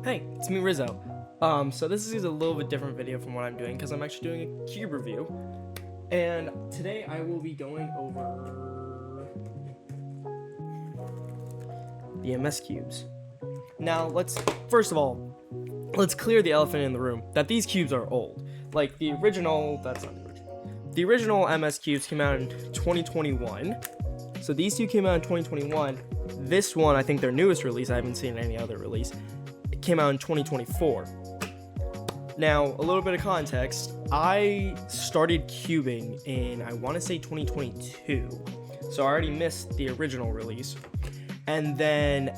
Hey, it's me, Rizzo. So this is a little bit different video from what I'm doing because I'm actually doing a cube review. And today I will be going over the MS cubes. Now, first of all, let's clear the elephant in the room that these cubes are old. Like the original, that's not the original. The original MS cubes came out in 2021. So these two came out in 2021. This one, I think their newest release, I haven't seen any other release, it came out in 2024. Now, a little bit of context, I started cubing in, I want to say 2022. So I already missed the original release. And then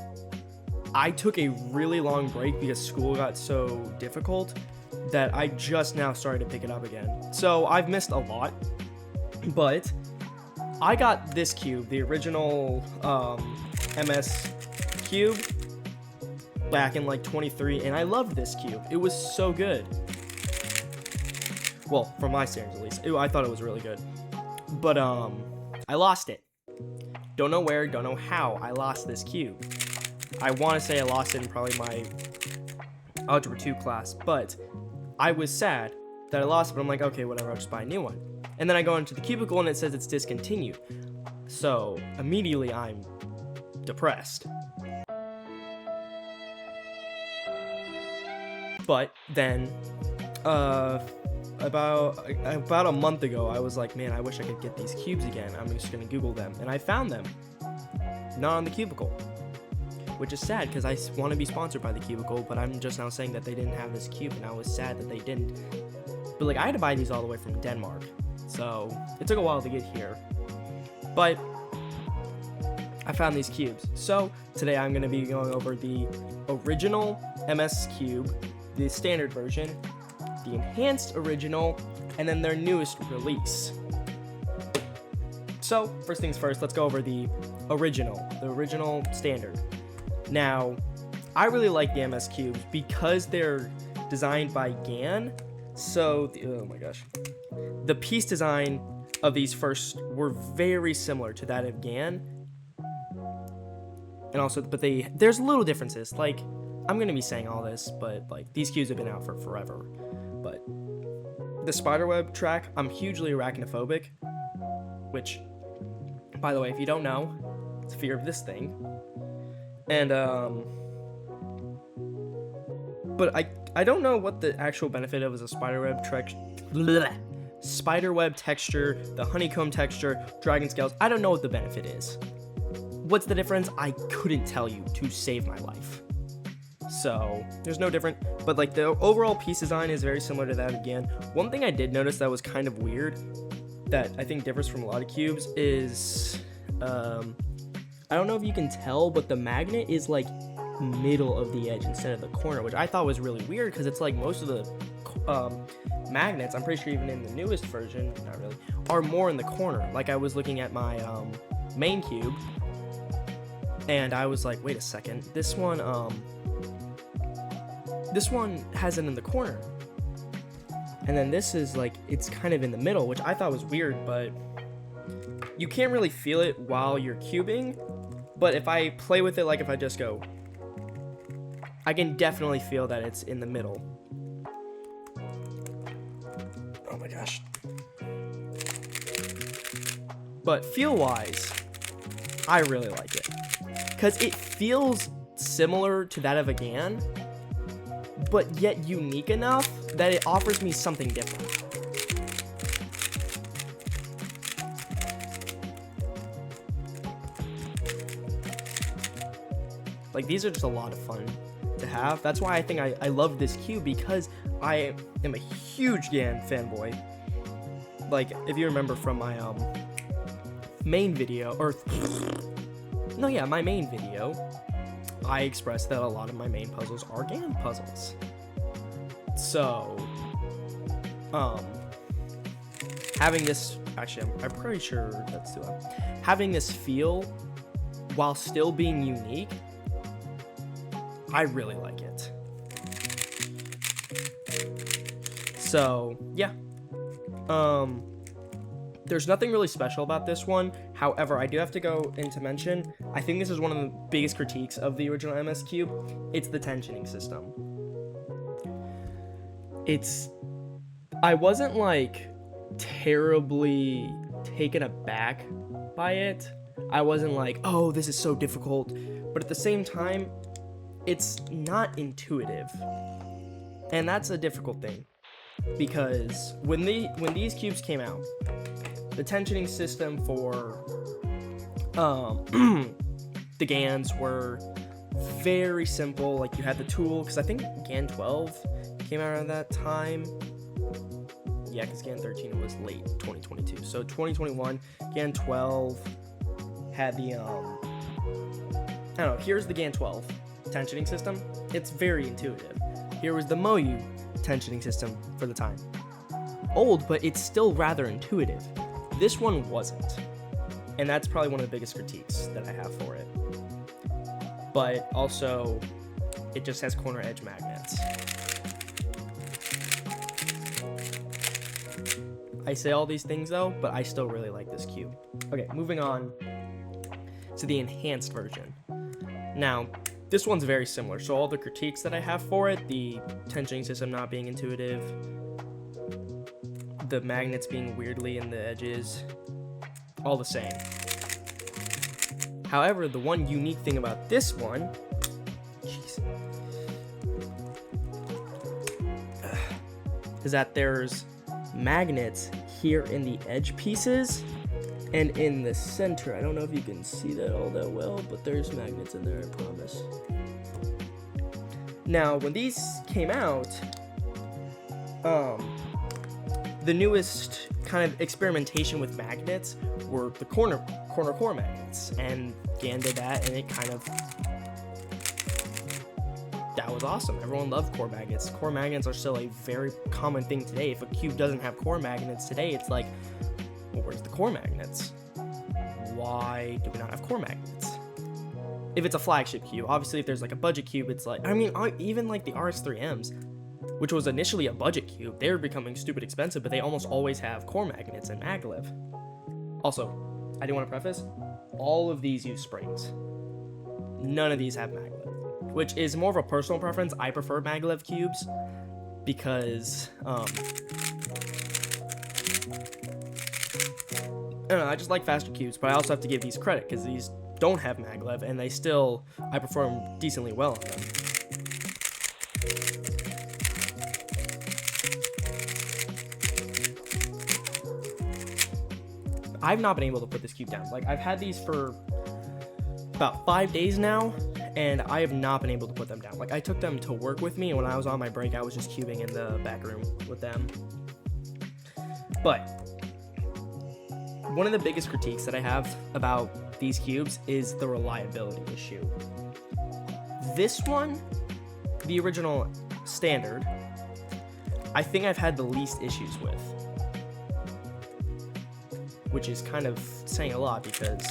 I took a really long break because school got so difficult that I just now started to pick it up again. So I've missed a lot, but I got this cube, the original MS cube, back in like 23, and I loved this cube. It was so good. Well, from my standards at least, I thought it was really good. But I lost it. Don't know where, don't know how I lost this cube. I want to say I lost it in probably my Algebra 2 class, but I was sad that I lost it, but I'm like, okay, whatever, I'll just buy a new one. And then I go into the cubicle and it says it's discontinued. So immediately I'm depressed. But then about a month ago, I was like, man, I wish I could get these cubes again. I'm just gonna Google them, and I found them. Not on the Cubicle, which is sad because I want to be sponsored by the Cubicle, but I'm just now saying that they didn't have this cube, and I was sad that they didn't. But like, I had to buy these all the way from Denmark, so it took a while to get here. But I found these cubes. So today I'm gonna be going over the original MS Cube, the standard version, the enhanced original, and then their newest release. So, first things first, let's go over the original standard. Now, I really like the MS cubes because they're designed by GAN. So, oh my gosh, the piece design of these first were very similar to that of GAN. And also, but there's little differences. Like, I'm gonna be saying all this, but like, these cubes have been out for forever. But the spiderweb track, I'm hugely arachnophobic, which, by the way, if you don't know, it's fear of this thing. And but I don't know what the actual benefit of is a spiderweb texture, the honeycomb texture, dragon scales. I don't know what the benefit is. What's the difference? I couldn't tell you to save my life. So there's no different, but like the overall piece design is very similar to that again. One thing I did notice that was kind of weird that I think differs from a lot of cubes is I don't know if you can tell, but the magnet is like middle of the edge instead of the corner, which I thought was really weird because it's like most of the magnets, I'm pretty sure even in the newest version, not really, are more in the corner. Like I was looking at my main cube and I was like, wait a second, this one has it in the corner, and then this is like, it's kind of in the middle, which I thought was weird, but you can't really feel it while you're cubing. But if I play with it, like if I just go, I can definitely feel that it's in the middle. Oh my gosh. But feel wise, I really like it because it feels similar to that of a GAN, but yet unique enough that it offers me something different. Like, these are just a lot of fun to have. That's why I think I love this cube, because I am a huge GAN fanboy. Like, if you remember from my main video, my main video, I expressed that a lot of my main puzzles are GAN puzzles. So, having this, actually, I'm pretty sure that's the one. Having this feel while still being unique, I really like it. So, yeah. There's nothing really special about this one. However, I do have to go into mention, I think this is one of the biggest critiques of the original MS Cube. It's the tensioning system. I wasn't like terribly taken aback by it. I wasn't like, oh, this is so difficult. But at the same time, it's not intuitive. And that's a difficult thing. Because when these cubes came out, the tensioning system for the GANs were very simple. Like, you had the tool, because I think GAN 12 came out around that time. Yeah, because GAN 13 was late 2022. So 2021, GAN 12 had the I don't know, here's the GAN 12 tensioning system. It's very intuitive. Here was the MoU tensioning system for the time. Old, but it's still rather intuitive. This one wasn't. And that's probably one of the biggest critiques that I have for it. But also, it just has corner edge magnets. I say all these things though, but I still really like this cube. Okay, moving on to the enhanced version. Now, this one's very similar. So all the critiques that I have for it, the tensioning system not being intuitive, the magnets being weirdly in the edges, all the same. However, the one unique thing about this one, is that there's magnets here in the edge pieces and in the center. I don't know if you can see that all that well, but there's magnets in there, I promise. Now, when these came out, the newest kind of experimentation with magnets were the corner core magnets, and GAN did that, and it kind of, that was awesome. Everyone loved core magnets. Core magnets are still a very common thing today. If a cube doesn't have core magnets today, it's like, well, where's the core magnets? Why do we not have core magnets? If it's a flagship cube, obviously if there's like a budget cube, it's like, I mean, even like the RX3Ms, which was initially a budget cube, they're becoming stupid expensive, but they almost always have core magnets and maglev. Also, I do want to preface, all of these use springs. None of these have maglev, which is more of a personal preference. I prefer maglev cubes because, I don't know, I just like faster cubes, but I also have to give these credit because these don't have maglev, and they still, I perform decently well on them. I've not been able to put this cube down. Like, I've had these for about 5 days now, and I have not been able to put them down. Like, I took them to work with me, and when I was on my break, I was just cubing in the back room with them. But one of the biggest critiques that I have about these cubes is the reliability issue. This one, the original standard, I think I've had the least issues with, which is kind of saying a lot because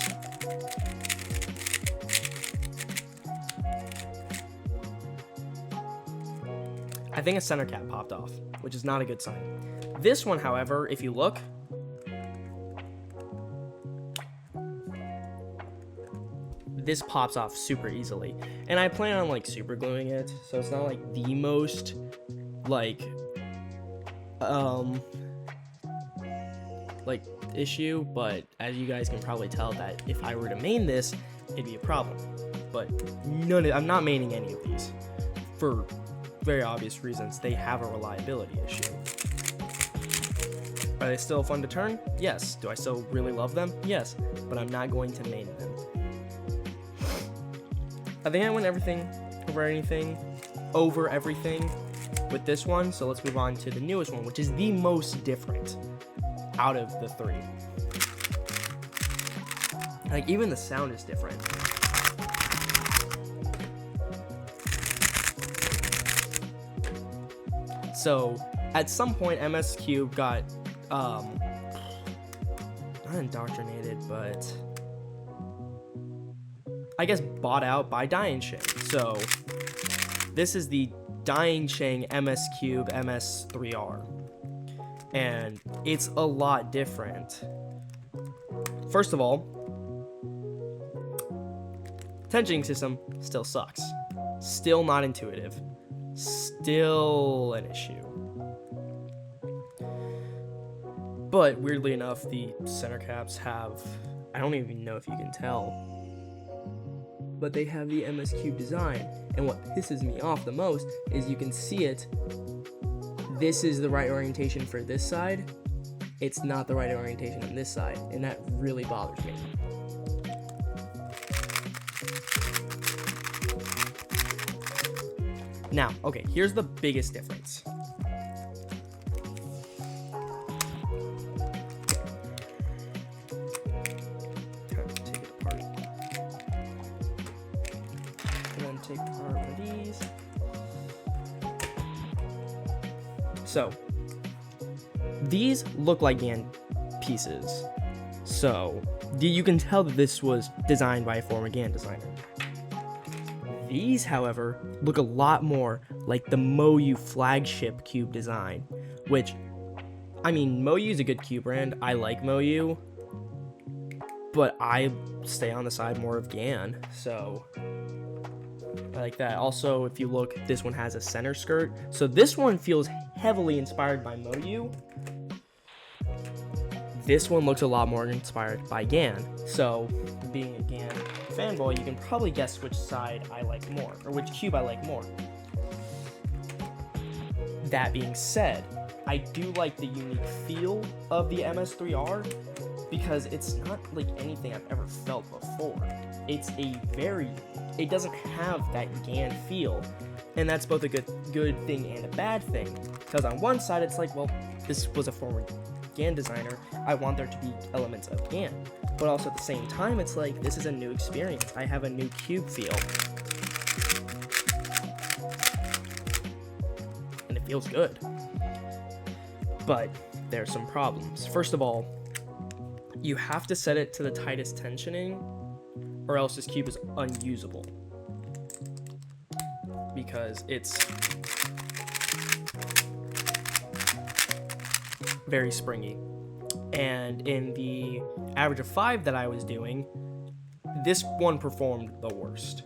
I think a center cap popped off, which is not a good sign. This one, however, if you look, this pops off super easily, and I plan on like super gluing it, so it's not like the most like issue, but as you guys can probably tell, that if I were to main this, it'd be a problem. But I'm not maining any of these for very obvious reasons. They have a reliability issue. Are they still fun to turn? Yes. Do I still really love them? Yes, but I'm not going to main them. I think I went over everything with this one, so let's move on to the newest one, which is the most different out of the three. Like, even the sound is different. So at some point, MS Cube got not indoctrinated, but I guess bought out by Dainsheng. So this is the Dainsheng MS Cube MS3R, and it's a lot different first of all, tensioning system still sucks. Still not intuitive. Still an issue. But weirdly enough, the center caps have, I don't even know if you can tell, but they have the MS Cube design. And what pisses me off the most is you can see it. This is the right orientation for this side. It's not the right orientation on this side, and that really bothers me. Now, okay, here's the biggest difference. Take it apart. And then take apart one of these. So, these look like GAN pieces. So, you can tell that this was designed by a former GAN designer. These, however, look a lot more like the MoYu flagship cube design, which, I mean, MoYu is a good cube brand. I like MoYu, but I stay on the side more of GAN, so I like that. Also, if you look, this one has a center skirt, so this one feels heavily inspired by MoYu. This one looks a lot more inspired by GAN, so being a GAN fanboy, you can probably guess which side I like more, or which cube I like more. That being said, I do like the unique feel of the MS3R because it's not like anything I've ever felt before. It's it doesn't have that GAN feel, and that's both a good thing and a bad thing, because on one side it's like, well, this was a former GAN designer, I want there to be elements of GAN, but also at the same time it's like, this is a new experience, I have a new cube feel, and it feels good. But there's some problems. First of all, you have to set it to the tightest tensioning, or else this cube is unusable, because it's very springy. And in the average of 5 that I was doing, this one performed the worst.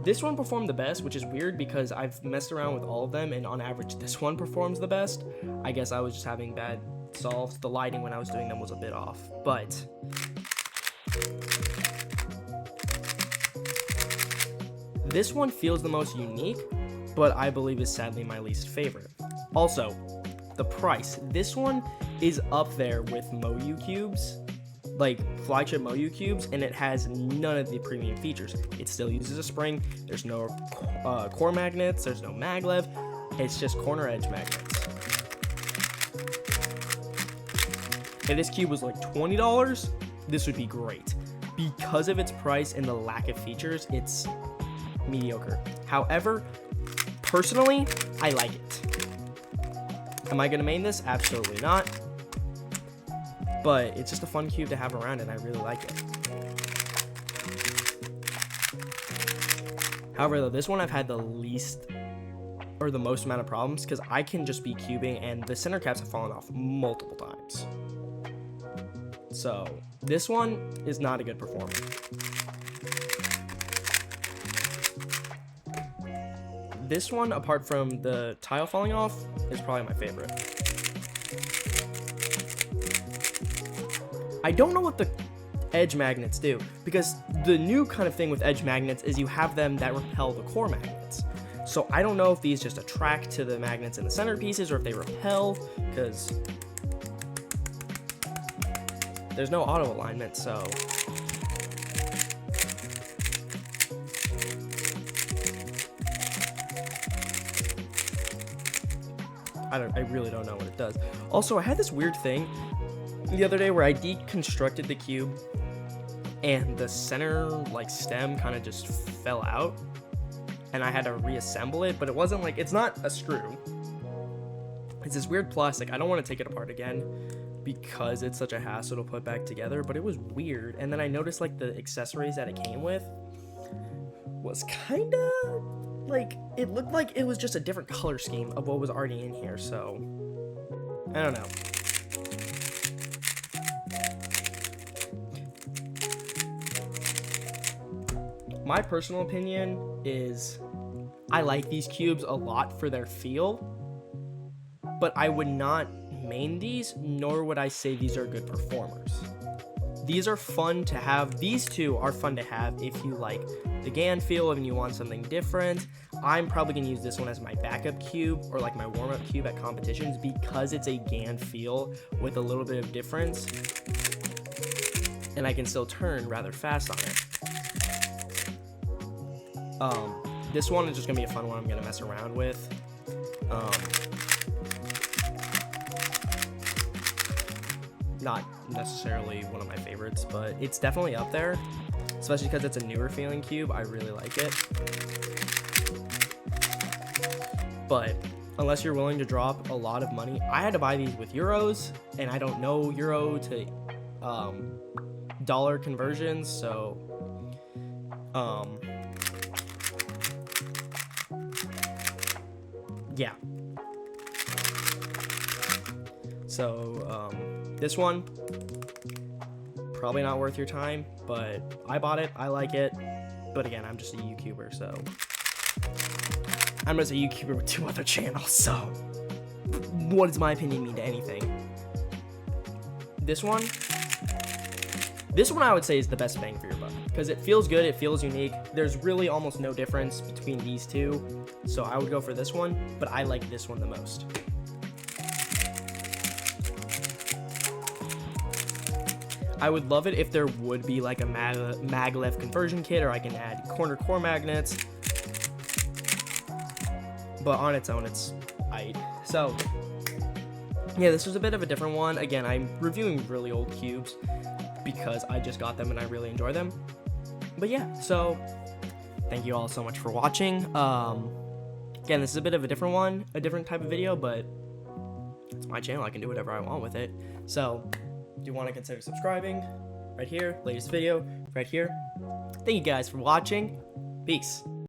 This one performed the best, which is weird because I've messed around with all of them, and on average this one performs the best. I guess I was just having bad solves. The lighting when I was doing them was a bit off, but this one feels the most unique, but I believe is sadly my least favorite. Also, the price. This one is up there with MoYu cubes, like flagship MoYu cubes, and it has none of the premium features. It still uses a spring, there's no core magnets, there's no maglev, it's just corner edge magnets. If this cube was like $20, this would be great. Because of its price and the lack of features, it's mediocre. However, personally, I like it. Am I gonna main this? Absolutely not. But it's just a fun cube to have around, and I really like it. However, though, this one I've had the least, or the most amount of problems, because I can just be cubing, and the center caps have fallen off multiple times. So, this one is not a good performer. This one, apart from the tile falling off, is probably my favorite. I don't know what the edge magnets do, because the new kind of thing with edge magnets is you have them that repel the core magnets. So I don't know if these just attract to the magnets in the center pieces or if they repel, because there's no auto alignment, so I really don't know what it does. Also, I had this weird thing the other day where I deconstructed the cube and the center like stem kind of just fell out, and I had to reassemble it, but it wasn't like, it's not a screw. It's this weird plastic. I don't want to take it apart again because it's such a hassle to put back together, but it was weird. And then I noticed like the accessories that it came with was kind of like, it looked like it was just a different color scheme of what was already in here, so I don't know. my personal opinion is I like these cubes a lot for their feel, but I would not main these, nor would I say these are good performers. These are fun to have. These two are fun to have if you like the GAN feel and you want something different. I'm probably going to use this one as my backup cube or like my warm-up cube at competitions because it's a GAN feel with a little bit of difference, and I can still turn rather fast on it. This one is just going to be a fun one I'm going to mess around with. Not necessarily one of my favorites, but it's definitely up there, especially because it's a newer feeling cube. I really like it. But unless you're willing to drop a lot of money, I had to buy these with euros, and I don't know euro to dollar conversions, so yeah. So this one, probably not worth your time, but I bought it, I like it, but again, I'm just a YouTuber, so I'm just a YouTuber with 2 other channels, so what does my opinion mean to anything? This one I would say is the best bang for your buck, because it feels good, it feels unique, there's really almost no difference between these two, so I would go for this one, but I like this one the most. I would love it if there would be like a maglev conversion kit, or I can add corner core magnets, but on its own it's aight. So yeah, this was a bit of a different one. Again, I'm reviewing really old cubes because I just got them and I really enjoy them. But yeah, so thank you all so much for watching. Again, this is a bit of a different one, a different type of video, but it's my channel, I can do whatever I want with it. So do you want to consider subscribing? Right here, latest video, right here. Thank you guys for watching. Peace.